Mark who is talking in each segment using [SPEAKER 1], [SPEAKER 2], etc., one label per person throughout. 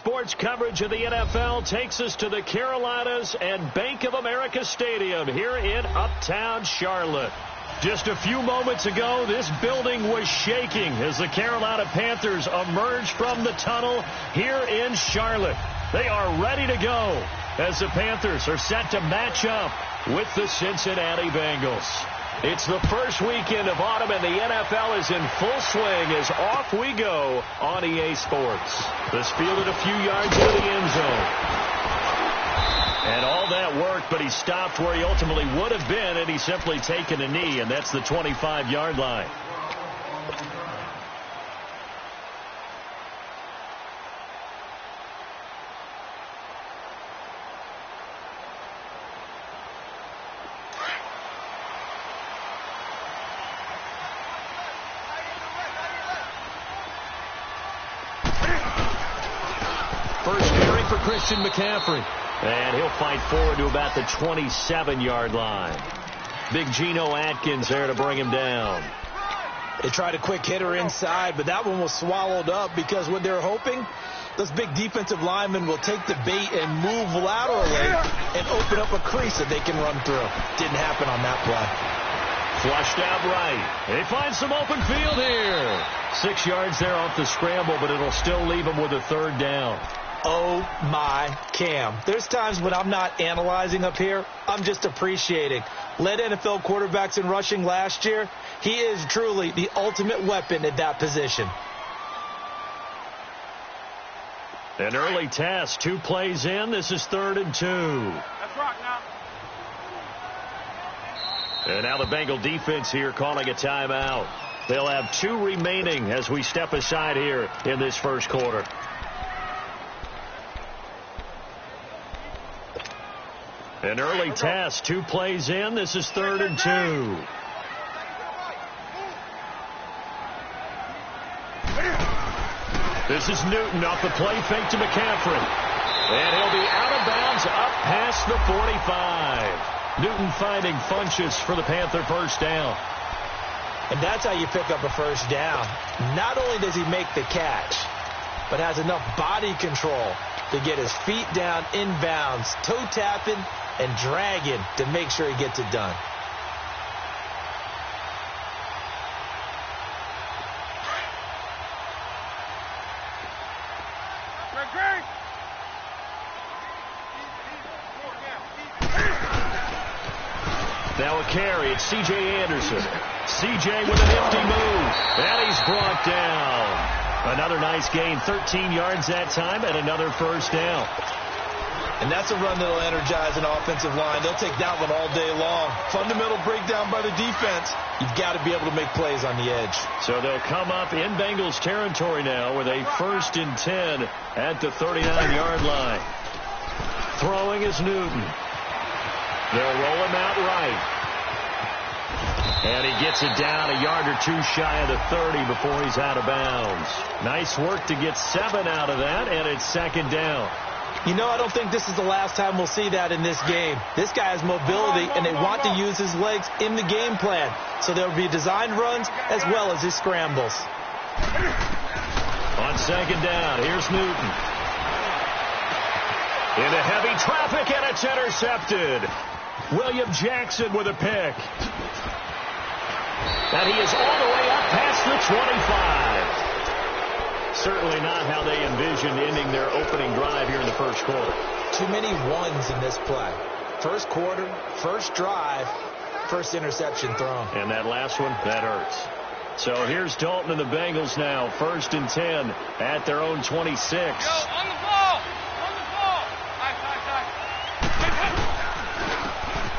[SPEAKER 1] sports coverage of the NFL takes us to the Carolinas and Bank of America Stadium here in Uptown Charlotte. Just a few moments ago, this building was shaking as the Carolina Panthers emerged from the tunnel here in Charlotte. They are ready to go as the Panthers are set to match up with the Cincinnati Bengals. It's the first weekend of autumn, and the NFL is in full swing as off we go on EA Sports. This fielded a few yards into the end zone. And all that worked, but he stopped where he ultimately would have been, and he's simply taken a knee, and that's the 25-yard line. First carry for Christian McCaffrey. And he'll fight forward to about the 27-yard line. Big Geno Atkins there to bring him down.
[SPEAKER 2] They tried a quick hitter inside, but that one was swallowed up because what they're hoping, those big defensive linemen will take the bait and move laterally and open up a crease that they can run through. Didn't happen on that play.
[SPEAKER 1] Flushed out right. They find some open field here. 6 yards there off the scramble, but it'll still leave them with a third down.
[SPEAKER 2] Oh, my Cam. There's times when I'm not analyzing up here. I'm just appreciating. Led NFL quarterbacks in rushing last year. He is truly the ultimate weapon at that position.
[SPEAKER 1] An early test. 2 plays in. This is 3rd and 2.
[SPEAKER 3] Let's rock now.
[SPEAKER 1] And now the Bengal defense here calling a timeout. They'll have 2 remaining as we step aside here in this first quarter. An early test. 2 plays in. This is 3rd and 2. This is Newton off the play fake to McCaffrey. And he'll be out of bounds up past the 45. Newton finding Funchess for the Panther first down.
[SPEAKER 2] And that's how you pick up a first down. Not only does he make the catch, but has enough body control to get his feet down inbounds, toe tapping and dragging to make sure he gets it done.
[SPEAKER 1] Now a carry. It's C.J. Anderson. C.J. with an empty move. And he's brought down. Another nice gain. 13 yards that time and another first down.
[SPEAKER 2] And that's a run that'll energize an offensive line. They'll take that one all day long. Fundamental breakdown by the defense. You've got to be able to make plays on the edge.
[SPEAKER 1] So they'll come up in Bengals territory now with a 1st and 10 at the 39-yard line. Throwing is Newton. They'll roll him out right. And he gets it down a yard or 2 shy of the 30 before he's out of bounds. Nice work to get 7 out of that, and it's 2nd down.
[SPEAKER 2] You know, I don't think this is the last time we'll see that in this game. This guy has mobility, and they want to use his legs in the game plan. So there will be designed runs as well as his scrambles.
[SPEAKER 1] On 2nd down, here's Newton. Into heavy traffic, and it's intercepted. William Jackson with a pick. And he is all the way up past the 25. Certainly not how they envisioned ending their opening drive here in the first quarter.
[SPEAKER 2] Too many ones in this play. First quarter, first drive, first interception thrown.
[SPEAKER 1] And that last one, that hurts. So here's Dalton and the Bengals now. 1st and 10 at their own 26.
[SPEAKER 3] Go, on the ball. On the ball.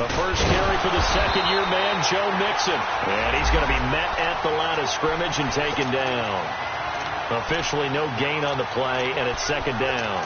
[SPEAKER 1] The first carry for the second-year man, Joe Mixon. And he's going to be met at the line of scrimmage and taken down. Officially no gain on the play, and it's 2nd down.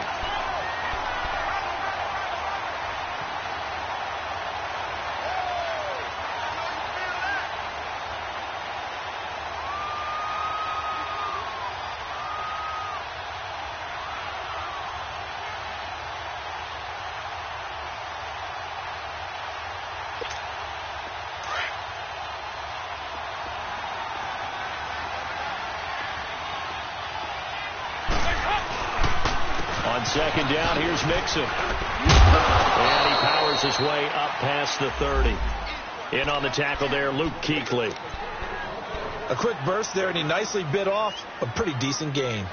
[SPEAKER 1] On second down, here's Mixon. And he powers his way up past the 30. In on the tackle there, Luke Kuechly.
[SPEAKER 2] A quick burst there, and he nicely bit off a pretty decent gain.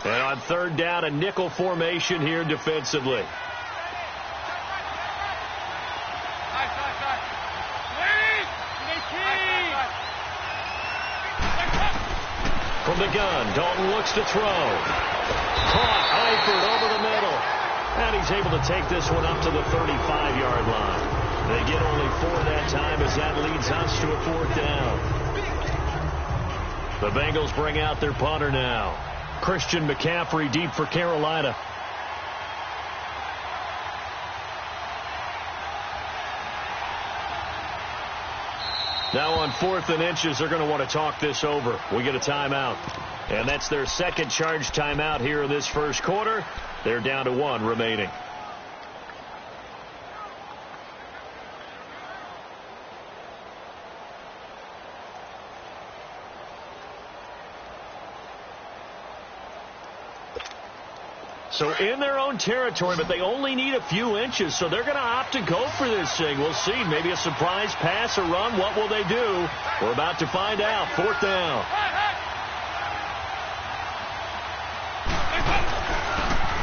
[SPEAKER 1] And on third down, a nickel formation here defensively. From the gun, Dalton looks to throw. Caught, Eifert over the middle. And he's able to take this one up to the 35-yard line. They get only 4 that time as that leads us to a 4th down. The Bengals bring out their punter now. Christian McCaffrey deep for Carolina. Now on 4th and inches, they're going to want to talk this over. We get a timeout. And that's their second charge timeout here in this first quarter. They're down to 1 remaining. So in their own territory, but they only need a few inches, so they're going to opt to go for this thing. We'll see. Maybe a surprise pass or run. What will they do? We're about to find out. 4th down.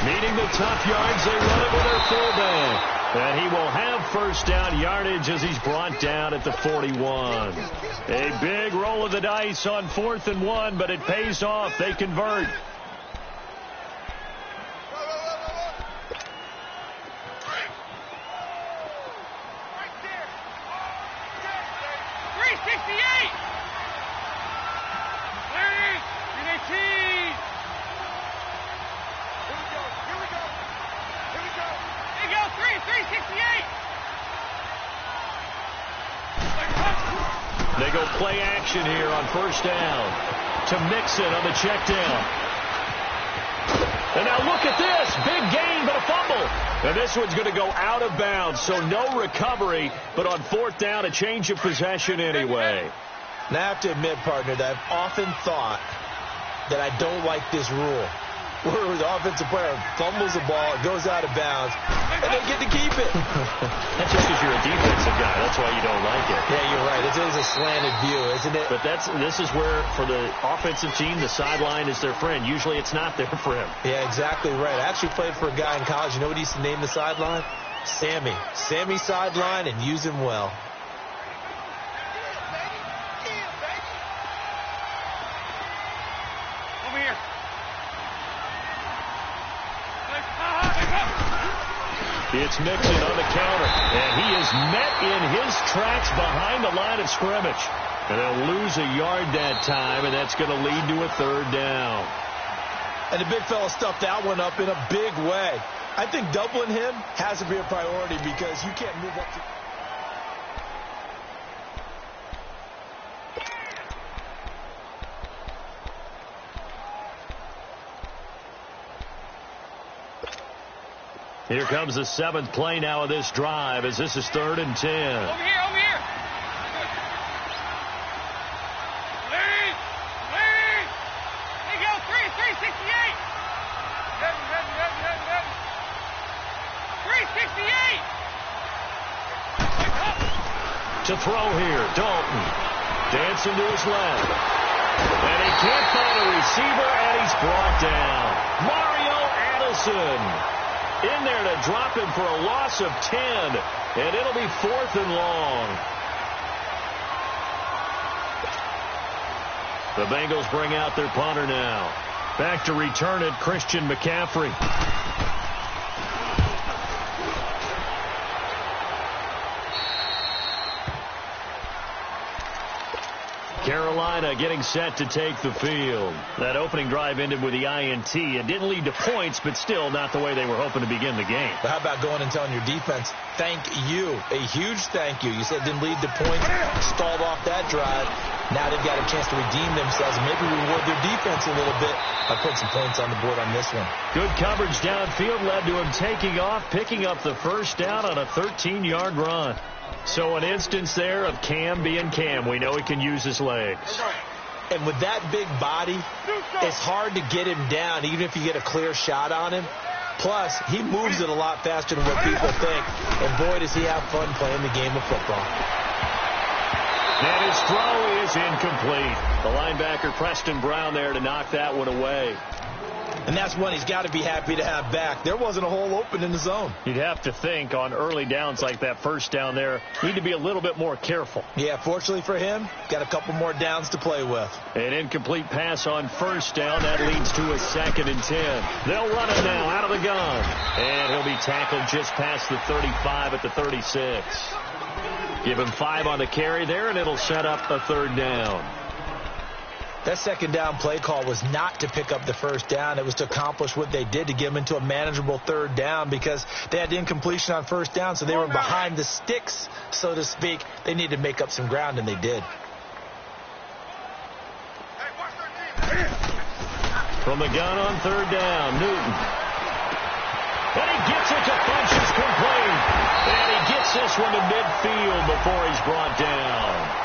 [SPEAKER 1] Needing the tough yards, they run it with their fullback. And he will have first down yardage as he's brought down at the 41. A big roll of the dice on 4th and 1, but it pays off. They convert. They go play action here on first down to Mixon on the check down. And now look at this. Big gain, but a fumble. And this one's going to go out of bounds, so no recovery. But on 4th down, a change of possession anyway.
[SPEAKER 2] Now, I have to admit, partner, that I've often thought that I don't like this rule. Where the offensive player fumbles the ball, it goes out of bounds, and they get to keep it.
[SPEAKER 1] That's just because you're a defensive guy. That's why you don't like it.
[SPEAKER 2] Yeah, you're right. It is a slanted view, isn't it?
[SPEAKER 1] But this is where, for the offensive team, the sideline is their friend. Usually it's not there for him.
[SPEAKER 2] Yeah, exactly right. I actually played for a guy in college. You know what he used to name the sideline? Sammy. Sammy sideline, and use him well.
[SPEAKER 1] It's Mixon on the counter, and he is met in his tracks behind the line of scrimmage. And they'll lose a yard that time, and that's going to lead to a 3rd down.
[SPEAKER 2] And the big fella stuffed that one up in a big way. I think doubling him has to be a priority because you can't move up to...
[SPEAKER 1] Here comes the 7th play now of this drive as this is 3rd and 10.
[SPEAKER 3] Over here, over here. Lead. There you go, 368. Heavy. 368.
[SPEAKER 1] To throw here, Dalton. Dancing to his left. And he can't find a receiver, and he's brought down. Mario Addison in there to drop him for a loss of 10, and it'll be 4th and long. The Bengals bring out their punter now. Back to return it, Christian McCaffrey. Carolina getting set to take the field. That opening drive ended with the INT. It didn't lead to points, but still not the way they were hoping to begin the game.
[SPEAKER 2] But how about going and telling your defense, thank you, a huge thank you. You said it didn't lead to points, stalled off that drive. Now they've got a chance to redeem themselves and maybe reward their defense a little bit by putting some points on the board on this one.
[SPEAKER 1] Good coverage downfield led to him taking off, picking up the first down on a 13-yard run. So an instance there of Cam being Cam. We know he can use his legs.
[SPEAKER 2] And with that big body, it's hard to get him down, even if you get a clear shot on him. Plus, he moves it a lot faster than what people think. And boy, does he have fun playing the game of football.
[SPEAKER 1] And his throw is incomplete. The linebacker, Preston Brown, there to knock that one away.
[SPEAKER 2] And that's one he's got to be happy to have back. There wasn't a hole open in the zone.
[SPEAKER 1] You'd have to think on early downs like that first down there, need to be a little bit more careful.
[SPEAKER 2] Yeah, fortunately for him, got a couple more downs to play with.
[SPEAKER 1] An incomplete pass on first down. That leads to a 2nd and 10. They'll run it now out of the gun. And he'll be tackled just past the 35 at the 36. Give him 5 on the carry there, and it'll set up a 3rd down.
[SPEAKER 2] That 2nd down play call was not to pick up the 1st down. It was to accomplish what they did, to get them into a manageable 3rd down, because they had incompletion on 1st down, so they were behind the sticks, so to speak. They needed to make up some ground, and they did.
[SPEAKER 1] From the gun on 3rd down, Newton. And he gets it to Funches complete. And he gets this one to midfield before he's brought down.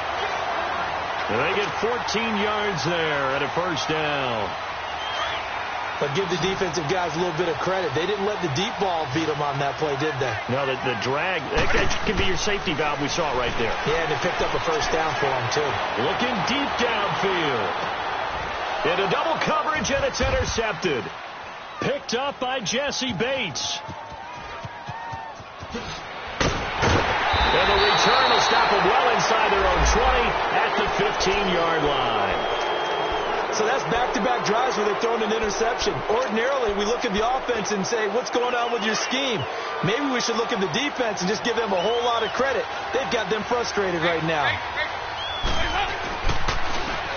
[SPEAKER 1] They get 14 yards there at a 1st down.
[SPEAKER 2] But give the defensive guys a little bit of credit. They didn't let the deep ball beat them on that play, did they?
[SPEAKER 1] No, the drag, that can be your safety valve. We saw it right there.
[SPEAKER 2] Yeah, and they picked up a 1st down for them, too.
[SPEAKER 1] Looking deep downfield. Into double coverage, and it's intercepted. Picked up by Jesse Bates. And the return will stop them well inside their own 20 at the 15-yard line.
[SPEAKER 2] So that's back-to-back drives where they're throwing an interception. Ordinarily, we look at the offense and say, what's going on with your scheme? Maybe we should look at the defense and just give them a whole lot of credit. They've got them frustrated right now.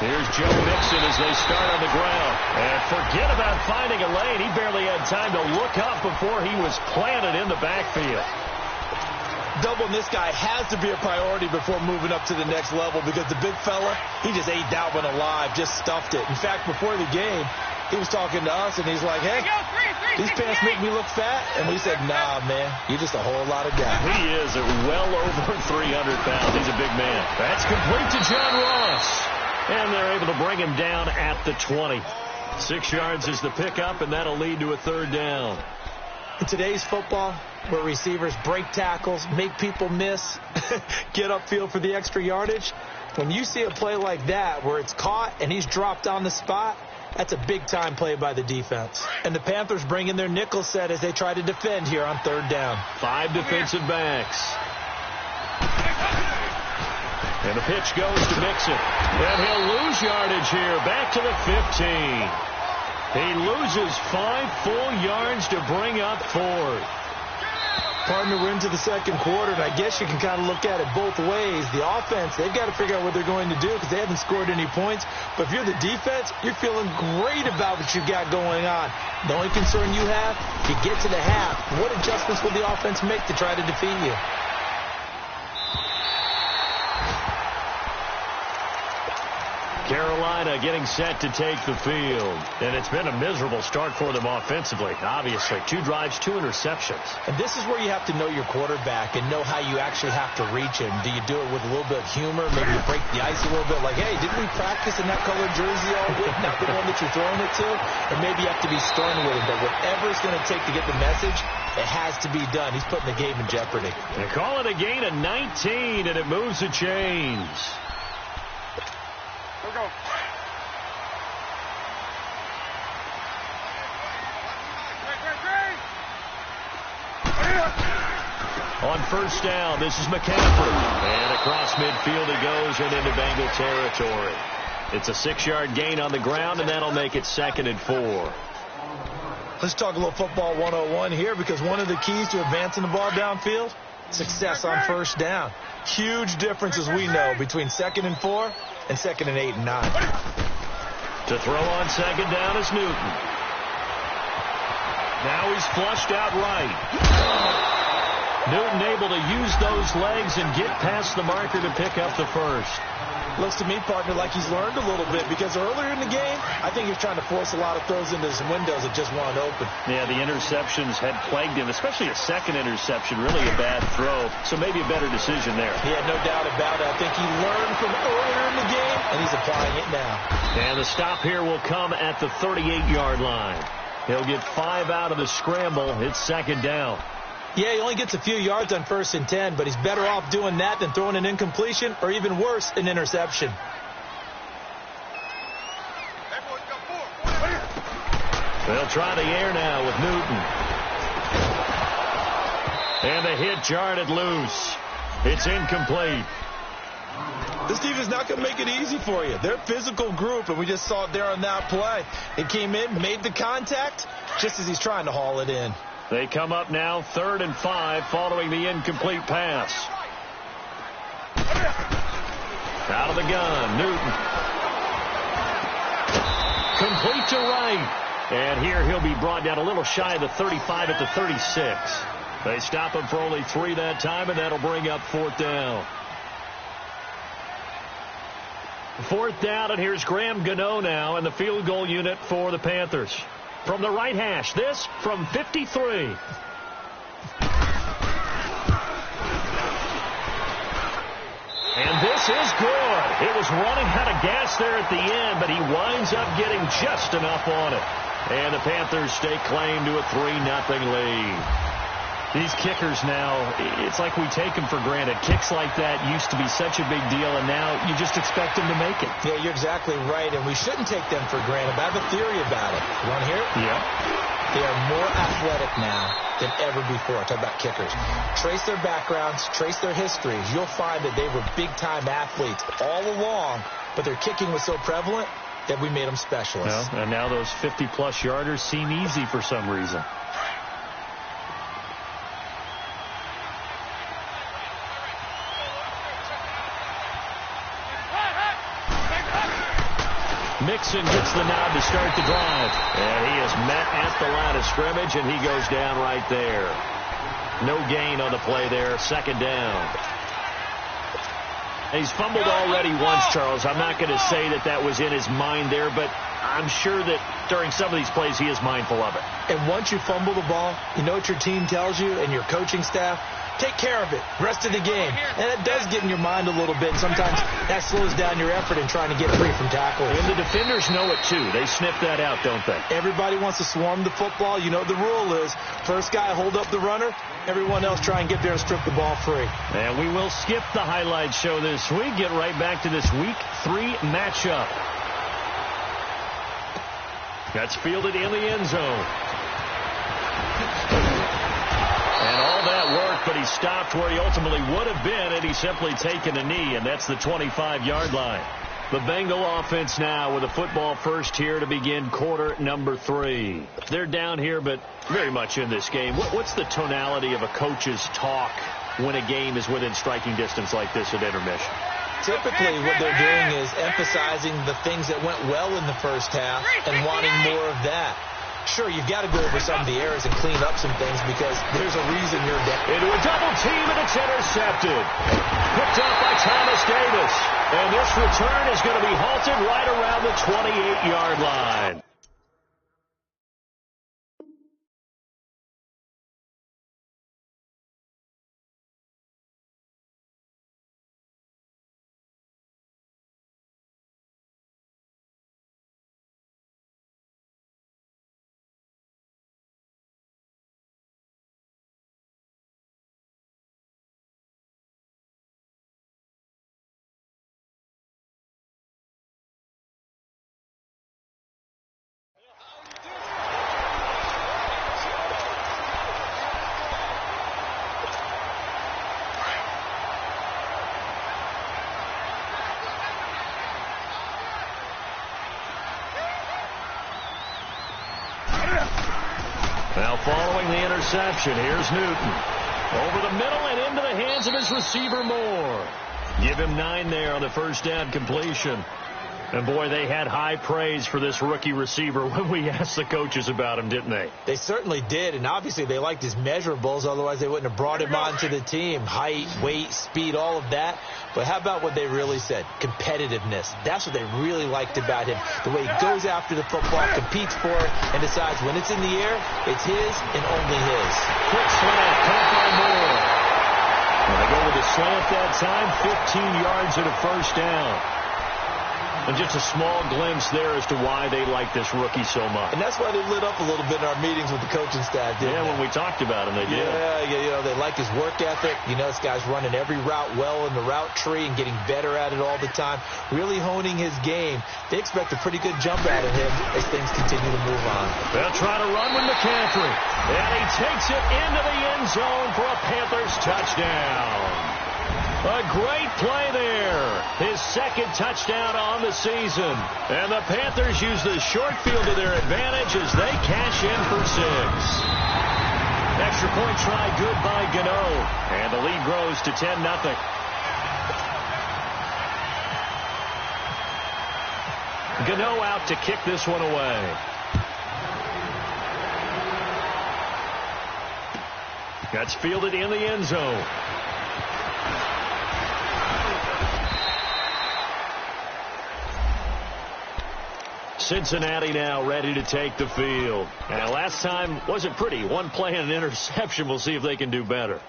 [SPEAKER 1] Here's Joe Mixon as they start on the ground. And forget about finding a lane. He barely had time to look up before he was planted in the backfield.
[SPEAKER 2] Doubling this guy has to be a priority before moving up to the next level, because the big fella, he just ate that one alive, just stuffed it. In fact, before the game, he was talking to us, and he's like, hey, these pants make me look fat. And we said, nah, man, you're just a whole lot of guy.
[SPEAKER 1] He is at well over 300 pounds. He's a big man. That's complete to John Ross. And they're able to bring him down at the 20. 6 yards is the pickup, and that'll lead to a 3rd down.
[SPEAKER 2] In today's football, where receivers break tackles, make people miss, get upfield for the extra yardage, when you see a play like that where it's caught and he's dropped on the spot, that's a big-time play by the defense. And the Panthers bring in their nickel set as they try to defend here on 3rd down.
[SPEAKER 1] 5 defensive backs. And the pitch goes to Mixon. And he'll lose yardage here, back to the 15. He loses 5 full yards to bring up 4th.
[SPEAKER 2] Partner, we're into the 2nd quarter, and I guess you can kind of look at it both ways. The offense, they've got to figure out what they're going to do because they haven't scored any points. But if you're the defense, you're feeling great about what you've got going on. The only concern you have, you get to the half, what adjustments will the offense make to try to defeat you?
[SPEAKER 1] Carolina getting set to take the field. And it's been a miserable start for them offensively, obviously. 2 drives, 2 interceptions.
[SPEAKER 2] And this is where you have to know your quarterback and know how you actually have to reach him. Do you do it with a little bit of humor? Maybe you break the ice a little bit, like, hey, didn't we practice in that colored jersey all week? Not the one that you're throwing it to? Or maybe you have to be stern with him. But whatever it's going to take to get the message, it has to be done. He's putting the game in jeopardy.
[SPEAKER 1] They call it a gain of 19, and it moves the chains.
[SPEAKER 3] Go.
[SPEAKER 1] On 1st down, this is McCaffrey. And across midfield he goes and into Bengal territory. It's a 6-yard gain on the ground, and that'll make it 2nd and 4.
[SPEAKER 2] Let's talk a little football 101 here, because one of the keys to advancing the ball downfield, success on 1st down. Huge difference, as we know, between 2nd and 4 and 2nd and 8 and 9.
[SPEAKER 1] To throw on 2nd down is Newton. Now he's flushed out right. Newton able to use those legs and get past the marker to pick up the 1st.
[SPEAKER 2] Looks to me, partner, like he's learned a little bit, because earlier in the game, I think he was trying to force a lot of throws into some windows that just weren't open.
[SPEAKER 1] Yeah, the interceptions had plagued him, especially a second interception, really a bad throw, so maybe a better decision there.
[SPEAKER 2] Yeah, no doubt about it. I think he learned from earlier in the game, and he's applying it now.
[SPEAKER 1] And the stop here will come at the 38-yard line. He'll get 5 out of the scramble. It's second down.
[SPEAKER 2] Yeah, he only gets a few yards on 1st and 10, but he's better off doing that than throwing an incompletion or even worse, an interception.
[SPEAKER 1] They'll try the air now with Newton. And the hit jarred it loose. It's incomplete.
[SPEAKER 2] This defense is not going to make it easy for you. They're a physical group, and we just saw it there on that play. It came in, made the contact, just as he's trying to haul it in.
[SPEAKER 1] They come up now 3rd and 5 following the incomplete pass. Out of the gun, Newton. Complete to right. And here he'll be brought down a little shy of the 35 at the 36. They stop him for only 3 that time, and that'll bring up 4th down. 4th down, and here's Graham Gano now in the field goal unit for the Panthers. From the right hash, this from 53. And this is good. It was running out of gas there at the end, but he winds up getting just enough on it. And the Panthers stake claim to a 3-0 lead. These kickers now, it's like we take them for granted. Kicks like that used to be such a big deal, and now you just expect them to make it.
[SPEAKER 2] Yeah, you're exactly right, and we shouldn't take them for granted. But I have a theory about it. You want to hear it?
[SPEAKER 1] Yeah.
[SPEAKER 2] They are more athletic now than ever before. I talk about kickers. Trace their backgrounds, trace their histories. You'll find that they were big-time athletes all along, but their kicking was so prevalent that we made them specialists.
[SPEAKER 1] Well, and now those 50-plus yarders seem easy for some reason. Mixon gets the nod to start the drive. And he is met at the line of scrimmage, and he goes down right there. No gain on the play there. 2nd down. He's fumbled already once, Charles. I'm not going to say that that was in his mind there, but I'm sure that during some of these plays he is mindful of it.
[SPEAKER 2] And once you fumble the ball, you know what your team tells you and your coaching staff? Take care of it. Rest of the game. And it does get in your mind a little bit. Sometimes that slows down your effort in trying to get free from tackles.
[SPEAKER 1] And the defenders know it, too. They sniff that out, don't they?
[SPEAKER 2] Everybody wants to swarm the football. You know what the rule is. First guy hold up the runner. Everyone else try and get there and strip the ball free. And
[SPEAKER 1] we will skip the highlight show this week. Get right back to this Week 3 matchup. That's fielded in the end zone. And all that work, but he stopped where he ultimately would have been, and he's simply taken a knee, and that's the 25-yard line. The Bengal offense now with a football first here to begin quarter number 3. They're down here, but very much in this game. What's the tonality of a coach's talk when a game is within striking distance like this at intermission?
[SPEAKER 2] Typically, what they're doing is emphasizing the things that went well in the first half and wanting more of that. Sure, you've got to go over some of the errors and clean up some things because there's a reason you're down.
[SPEAKER 1] Into a double team, and it's intercepted. Picked up by Thomas Davis. And this return is going to be halted right around the 28-yard line. Now following the interception, here's Newton. Over the middle and into the hands of his receiver Moore. Give him 9 there on the first down completion. And, boy, they had high praise for this rookie receiver when we asked the coaches about him, didn't they?
[SPEAKER 2] They certainly did, and obviously they liked his measurables. Otherwise, they wouldn't have brought him onto the team. Height, weight, speed, all of that. But how about what they really said? Competitiveness. That's what they really liked about him. The way he goes after the football, competes for it, and decides when it's in the air, it's his and only his.
[SPEAKER 1] Quick slant, caught by Moore. And they go with a slant that time, 15 yards and a first down. And just a small glimpse there as to why they like this rookie so much.
[SPEAKER 2] And that's why they lit up a little bit in our meetings with the coaching staff, didn't they?
[SPEAKER 1] When we talked about him, they did.
[SPEAKER 2] Yeah, they like his work ethic. This guy's running every route well in the route tree and getting better at it all the time, really honing his game. They expect a pretty good jump out of him as things continue to move on.
[SPEAKER 1] They'll try to run with McCaffrey. And he takes it into the end zone for a Panthers touchdown. A great play there. His second touchdown on the season. And the Panthers use the short field to their advantage as they cash in for 6. Extra point try good by Gano. And the lead grows to 10-0. Gano out to kick this one away. That's fielded in the end zone. Cincinnati now ready to take the field. And last time wasn't pretty. One play and an interception. We'll see if they can do better.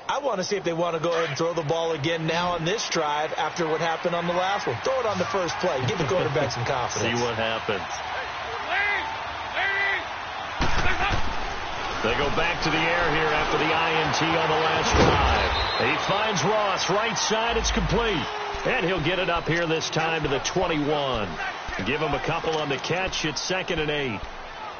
[SPEAKER 2] I want to see if they want to go ahead and throw the ball again now on this drive after what happened on the last one. Throw it on the first play. Give the quarterback some confidence.
[SPEAKER 1] See what happens. They go back to the air here after the INT on the last drive. He finds Ross. Right side. It's complete. And he'll get it up here this time to the 21. Give him a couple on the catch. It's 2nd and 8.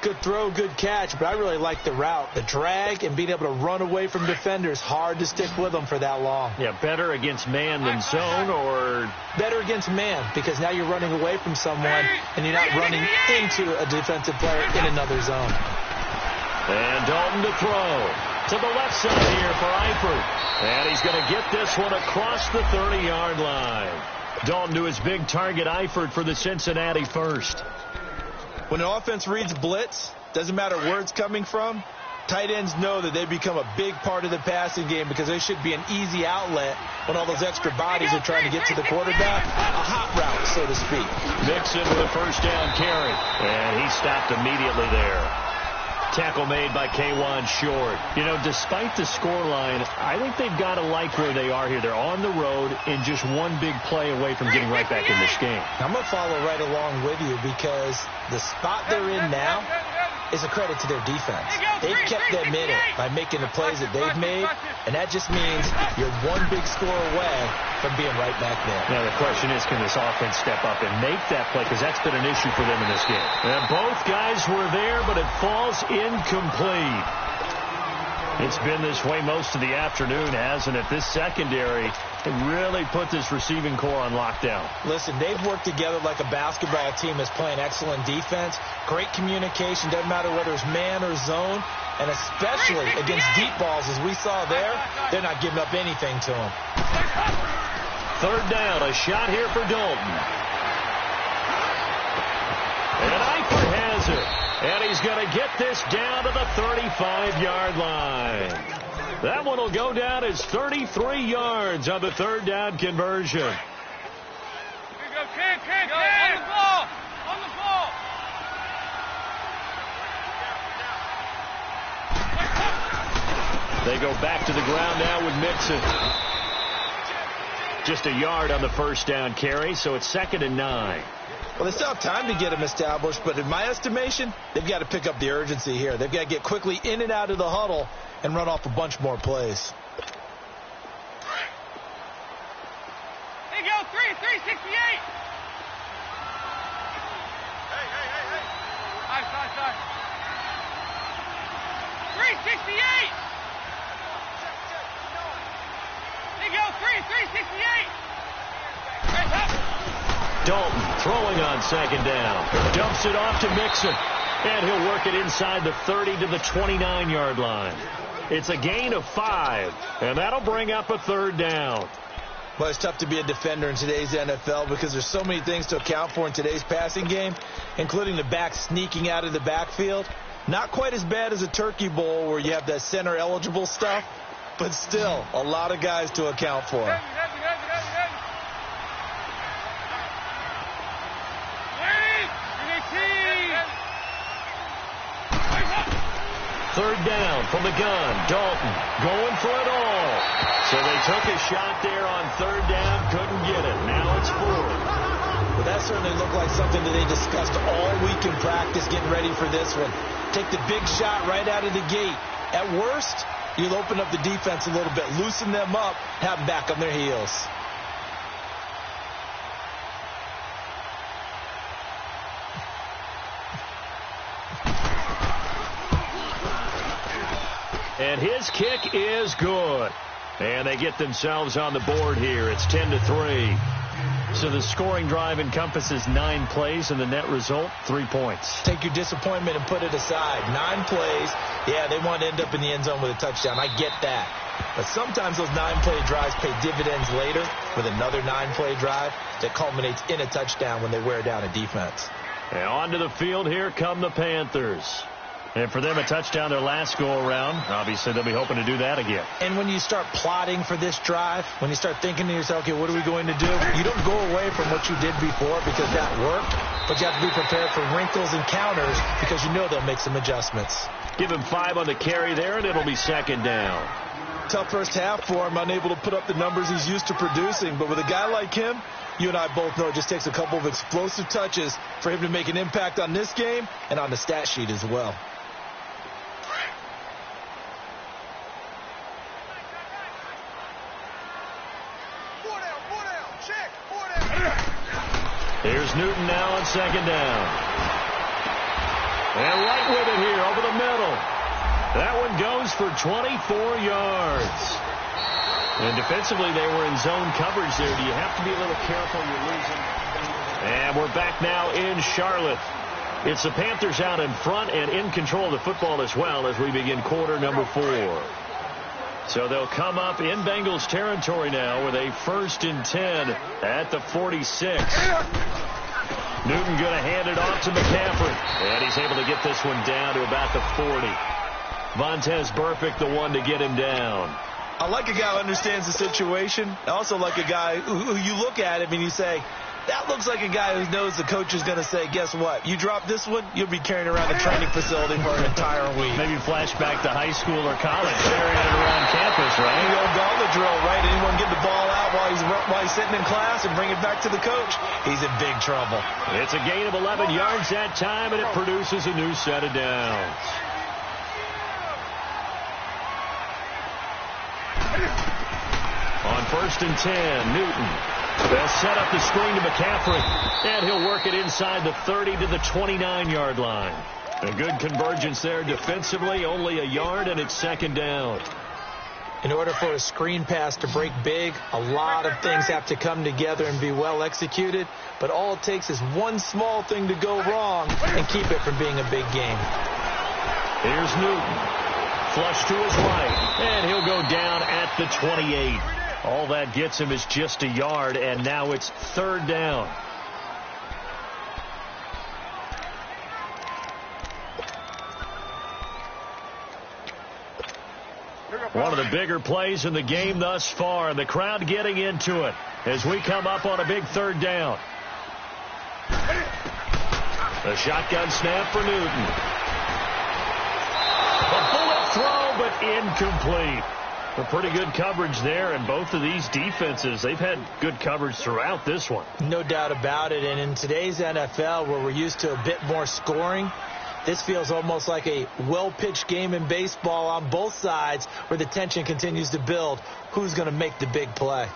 [SPEAKER 2] Good throw, good catch, but I really like the route. The drag and being able to run away from defenders. Hard to stick with them for that long.
[SPEAKER 1] Yeah, better against man than zone, or?
[SPEAKER 2] Better against man, because now you're running away from someone and you're not running into a defensive player in another zone.
[SPEAKER 1] And Dalton to throw. To the left side here for Eifert. And he's going to get this one across the 30-yard line. Dalton to his big target, Eifert, for the Cincinnati first.
[SPEAKER 2] When the offense reads blitz, doesn't matter where it's coming from, tight ends know that they become a big part of the passing game because they should be an easy outlet when all those extra bodies are trying to get to the quarterback. A hot route, so to speak.
[SPEAKER 1] Mixon with a first down carry. And he stopped immediately there. Tackle made by K'Wan Short. Despite the scoreline, I think they've got to like where they are here. They're on the road and just one big play away from getting right back in this game.
[SPEAKER 2] I'm going to follow right along with you because the spot they're in now is a credit to their defense. They've kept them in it by making the plays that they've made, and that just means you're one big score away from being right back there.
[SPEAKER 1] Now, the question is, can this offense step up and make that play? Because that's been an issue for them in this game. And both guys were there, but it falls incomplete. It's been this way most of the afternoon, hasn't it? This secondary really put this receiving core on lockdown.
[SPEAKER 2] Listen, they've worked together like a basketball team that's playing excellent defense. Great communication, doesn't matter whether it's man or zone. And especially against deep balls, as we saw there, they're not giving up anything to them.
[SPEAKER 1] 3rd down, a shot here for Dalton. And Eifert has it. And he's going to get this down to the 35-yard line. That one will go down as 33 yards on the 3rd down conversion.
[SPEAKER 3] Here you go, Ken. On the ball. On the ball.
[SPEAKER 1] They go back to the ground now with Mixon. Just a yard on the first down carry, so it's 2nd and 9.
[SPEAKER 2] Well, they still have time to get them established, but in my estimation, they've got to pick up the urgency here. They've got to get quickly in and out of the huddle and run off a bunch more plays.
[SPEAKER 3] Here you go, 368. Hey. Nice. 368. Here you go, 368.
[SPEAKER 1] Dalton throwing on 2nd down. Dumps it off to Mixon. And he'll work it inside the 30 to the 29-yard line. It's a gain of 5. And that'll bring up a 3rd down.
[SPEAKER 2] Well, it's tough to be a defender in today's NFL because there's so many things to account for in today's passing game, including the back sneaking out of the backfield. Not quite as bad as a turkey bowl where you have that center-eligible stuff, but still a lot of guys to account for.
[SPEAKER 1] Third down from the gun. Dalton going for it all. So they took a shot there on third down, couldn't get it. Now it's fourth.
[SPEAKER 2] Well, that certainly looked like something that they discussed all week in practice getting ready for this one. Take the big shot right out of the gate. At worst, you'll open up the defense a little bit, loosen them up, have them back on their heels.
[SPEAKER 1] And his kick is good. And they get themselves on the board here. It's 10-3. So the scoring drive encompasses 9 plays, and the net result, 3 points.
[SPEAKER 2] Take your disappointment and put it aside. 9 plays. Yeah, they want to end up in the end zone with a touchdown. I get that. But sometimes those 9-play drives pay dividends later with another 9-play drive that culminates in a touchdown when they wear down a defense.
[SPEAKER 1] And onto the field here come the Panthers. And for them, a touchdown their last go-around. Obviously, they'll be hoping to do that again.
[SPEAKER 2] And when you start plotting for this drive, when you start thinking to yourself, okay, what are we going to do? You don't go away from what you did before because that worked, but you have to be prepared for wrinkles and counters because you know they'll make some adjustments.
[SPEAKER 1] Give him 5 on the carry there, and it'll be second down.
[SPEAKER 2] Tough first half for him, unable to put up the numbers he's used to producing. But with a guy like him, you and I both know it just takes a couple of explosive touches for him to make an impact on this game and on the stat sheet as well.
[SPEAKER 1] Here's Newton now on second down. And right with it here over the middle. That one goes for 24 yards. And defensively, they were in zone coverage there. Do you have to be a little careful? You're losing. And we're back now in Charlotte. It's the Panthers out in front and in control of the football as well as we begin quarter number 4. So they'll come up in Bengals territory now with a 1st and 10 at the 46. Newton going to hand it off to McCaffrey. And he's able to get this one down to about the 40. Vontaze Burfict the one to get him down.
[SPEAKER 2] I like a guy who understands the situation. I also like a guy who you look at him and you say, that looks like a guy who knows the coach is going to say, guess what? You drop this one, you'll be carrying around the training facility for an entire week.
[SPEAKER 1] Maybe flashback to high school or college, carrying it around campus, right?
[SPEAKER 2] The old gauntlet drill, right? Anyone get the ball out while he's sitting in class and bring it back to the coach? He's in big trouble.
[SPEAKER 1] It's a gain of 11 yards that time, and it produces a new set of downs. On 1st and 10, Newton. They'll set up the screen to McCaffrey, and he'll work it inside the 30 to the 29-yard line. A good convergence there defensively, only a yard, and it's second down.
[SPEAKER 2] In order for a screen pass to break big, a lot of things have to come together and be well executed, but all it takes is one small thing to go wrong and keep it from being a big game.
[SPEAKER 1] Here's Newton. Flush to his right, and he'll go down at the 28. All that gets him is just a yard, and now it's third down. One of the bigger plays in the game thus far, and the crowd getting into it as we come up on a big third down. The shotgun snap for Newton. A bullet throw, but incomplete. A pretty good coverage there, and both of these defenses, they've had good coverage throughout this one.
[SPEAKER 2] No doubt about it, and in today's NFL, where we're used to a bit more scoring, this feels almost like a well-pitched game in baseball on both sides where the tension continues to build. Who's going to make the big play?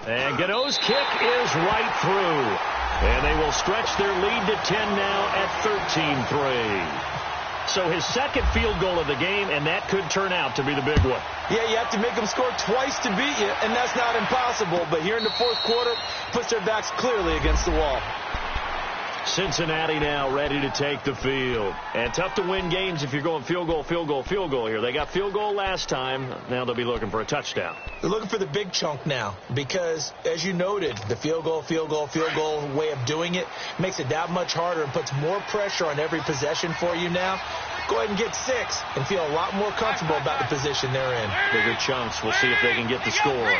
[SPEAKER 1] And Gano's kick is right through. And they will stretch their lead to 10 now at 13-3. So his second field goal of the game, and that could turn out to be the big one.
[SPEAKER 2] Yeah, you have to make them score twice to beat you, and that's not impossible. But here in the fourth quarter, puts their backs clearly against the wall.
[SPEAKER 1] Cincinnati now ready to take the field. And tough to win games if you're going field goal, field goal, field goal here. They got field goal last time. Now they'll be looking for a touchdown.
[SPEAKER 2] They're looking for the big chunk now because, as you noted, the field goal way of doing it makes it that much harder and puts more pressure on every possession for you now. Go ahead and get 6 and feel a lot more comfortable about the position they're in.
[SPEAKER 1] Bigger chunks. We'll see if they can get the score.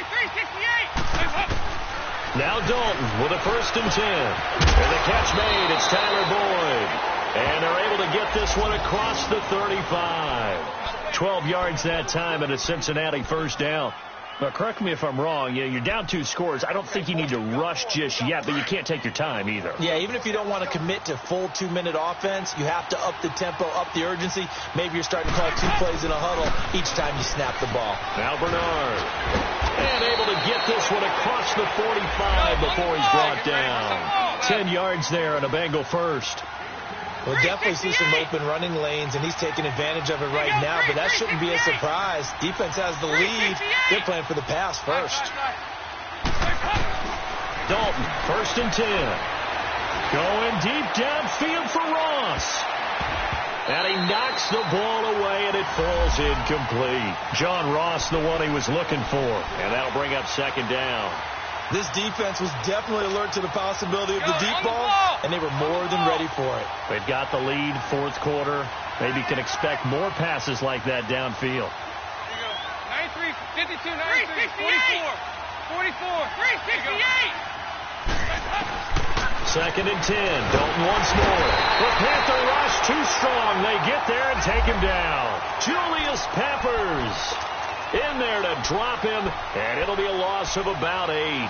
[SPEAKER 1] Now Dalton with a 1st and 10. And the catch made. It's Tyler Boyd. And they're able to get this one across the 35. 12 yards that time and a Cincinnati 1st down. But correct me if I'm wrong. You're down 2 scores. I don't think you need to rush just yet, but you can't take your time either.
[SPEAKER 2] Yeah, even if you don't want to commit to full 2-minute offense, you have to up the tempo, up the urgency. Maybe you're starting to call 2 plays in a huddle each time you snap the ball.
[SPEAKER 1] Now Bernard. And able to get this one across the 45 before he's brought down. 10 yards there and a Bengal 1st.
[SPEAKER 2] We'll definitely see some open running lanes, and he's taking advantage of it right now, but that shouldn't be a surprise. Defense has the lead. They're playing for the pass first.
[SPEAKER 1] Dalton, 1st and 10. Going deep downfield for Ross. And he knocks the ball away, and it falls incomplete. John Ross, the one he was looking for. And that'll bring up 2nd down.
[SPEAKER 2] This defense was definitely alert to the possibility of the deep ball, and they were more than ready for it.
[SPEAKER 1] They've got the lead, 4th quarter. Maybe can expect more passes like that downfield.
[SPEAKER 3] Here you go. 93, 52, 93, 44, 44, 368.
[SPEAKER 1] 2nd and 10. Dalton once more. The Panther rush too strong. They get there and take him down. Julius Peppers in there to drop him, and it'll be a loss of about 8.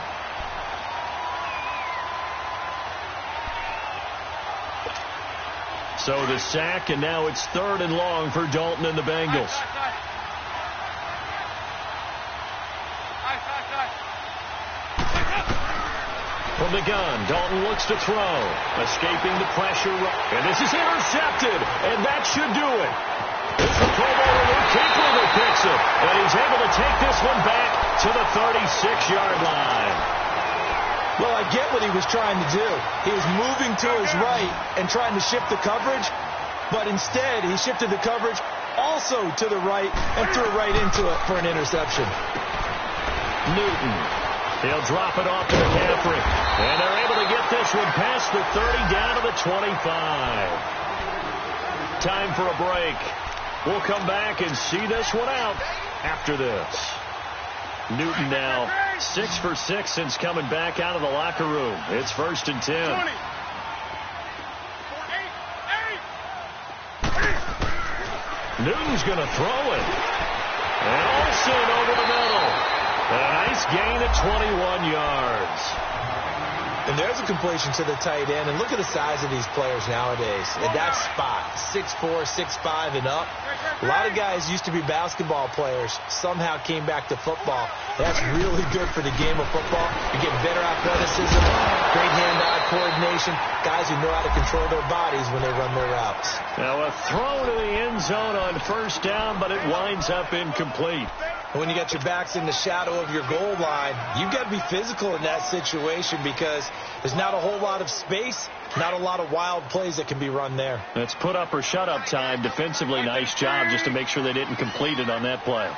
[SPEAKER 1] So the sack, and now it's 3rd and long for Dalton and the Bengals. From the gun, Dalton looks to throw, escaping the pressure, and this is intercepted, and that should do it. It's the Pro Bowler Luke Kuechly that picks it, and he's able to take this one back to the 36-yard line.
[SPEAKER 2] Well, I get what he was trying to do. He was moving to his right and trying to shift the coverage, but instead he shifted the coverage also to the right and threw right into it for an interception.
[SPEAKER 1] Newton. He'll drop it off to McCaffrey, and they're able to get this one past the 30 down to the 25. Time for a break. We'll come back and see this one out after this. Newton now 6 for 6 since coming back out of the locker room. It's 1st and 10.
[SPEAKER 3] 20.
[SPEAKER 1] Newton's going to throw it. And Olsen over the middle. A nice gain at 21 yards.
[SPEAKER 2] And there's a completion to the tight end. And look at the size of these players nowadays. At that spot, 6'4", 6'5", and up. A lot of guys used to be basketball players. Somehow came back to football. That's really good for the game of football. You get better athleticism, great hand-eye coordination. Guys who know how to control their bodies when they run their routes.
[SPEAKER 1] Now a throw to the end zone on 1st down, but it winds up incomplete.
[SPEAKER 2] When you got your backs in the shadow of your goal line, you've got to be physical in that situation because there's not a whole lot of space, not a lot of wild plays that can be run there.
[SPEAKER 1] That's put up or shut up time. Defensively, nice job just to make sure they didn't complete it on that play.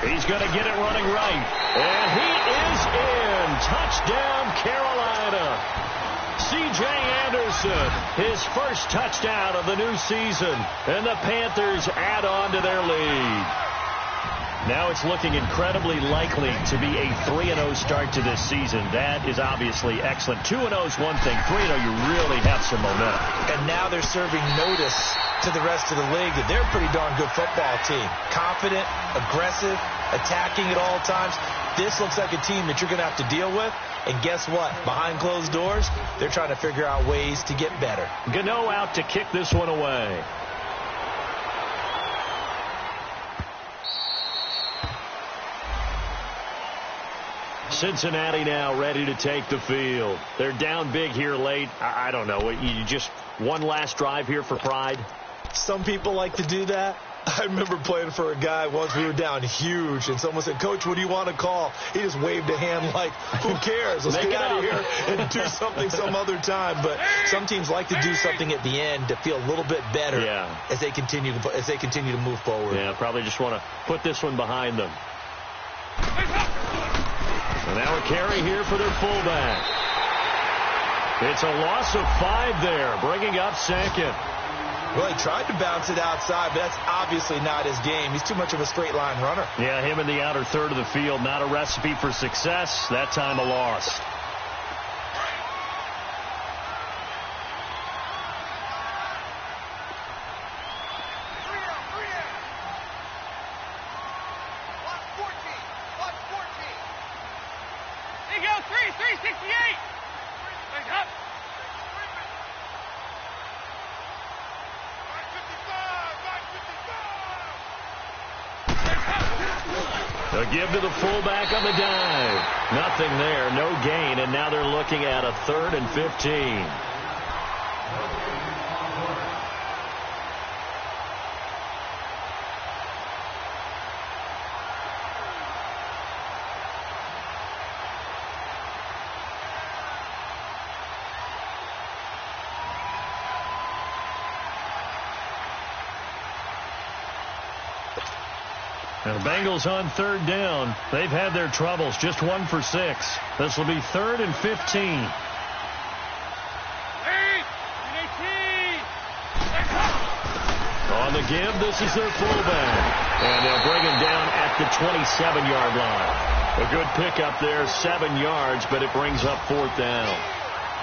[SPEAKER 1] He's going to get it running right. And he is in. Touchdown, Carolina. C.J. Anderson, his 1st touchdown of the new season. And the Panthers add on to their lead. Now it's looking incredibly likely to be a 3-0 start to this season. That is obviously excellent. 2-0 is one thing. 3-0, you really have some momentum.
[SPEAKER 2] And now they're serving notice to the rest of the league that they're a pretty darn good football team. Confident, aggressive, attacking at all times. This looks like a team that you're going to have to deal with. And guess what? Behind closed doors, they're trying to figure out ways to get better.
[SPEAKER 1] Gano out to kick this one away. Cincinnati now ready to take the field. They're down big here late. I don't know. You just one last drive here for pride?
[SPEAKER 2] Some people like to do that. I remember playing for a guy once. We were down huge, and someone said, "Coach, what do you want to call?" He just waved a hand like, "Who cares? Let's get out of here and do something some other time." But some teams like to do something at the end to feel a little bit better as they continue to move forward.
[SPEAKER 1] Yeah, probably just want to put this one behind them. And now a carry here for their fullback. It's a loss of 5 there, bringing up second.
[SPEAKER 2] Well, he tried to bounce it outside, but that's obviously not his game. He's too much of a straight-line runner.
[SPEAKER 1] Yeah, him in the outer third of the field, not a recipe for success. That time a loss.
[SPEAKER 3] There you go, 368. Wake up.
[SPEAKER 1] A give to the fullback on the dive. Nothing there, no gain, and now they're looking at a 3rd and 15. And the Bengals on 3rd down. They've had their troubles. Just 1 for 6. This will be 3rd and 15. On the give, this is their fullback. And they'll bring him down at the 27-yard line. A good pickup there, 7 yards, but it brings up 4th down.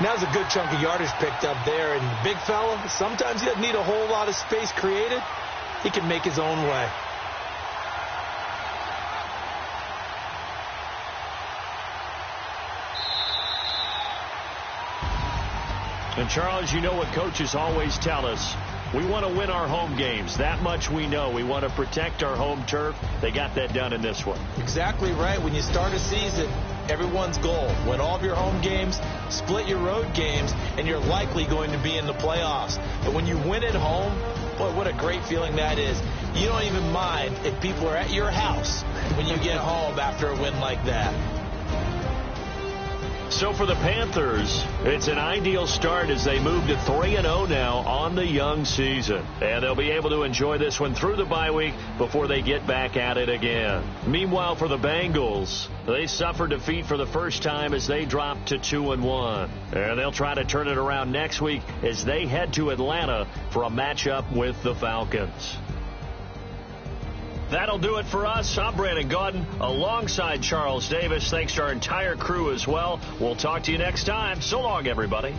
[SPEAKER 2] Now's a good chunk of yardage picked up there. And the big fella, sometimes he doesn't need a whole lot of space created. He can make his own way.
[SPEAKER 1] And, Charles, you know what coaches always tell us. We want to win our home games. That much we know. We want to protect our home turf. They got that done in this one.
[SPEAKER 2] Exactly right. When you start a season, everyone's goal: win all of your home games, split your road games, and you're likely going to be in the playoffs. But when you win at home, boy, what a great feeling that is. You don't even mind if people are at your house when you get home after a win like that.
[SPEAKER 1] So for the Panthers, it's an ideal start as they move to 3-0 now on the young season. And they'll be able to enjoy this one through the bye week before they get back at it again. Meanwhile, for the Bengals, they suffered defeat for the first time as they dropped to 2-1. And they'll try to turn it around next week as they head to Atlanta for a matchup with the Falcons. That'll do it for us. I'm Brandon Gaudin alongside Charles Davis. Thanks to our entire crew as well. We'll talk to you next time. So long, everybody.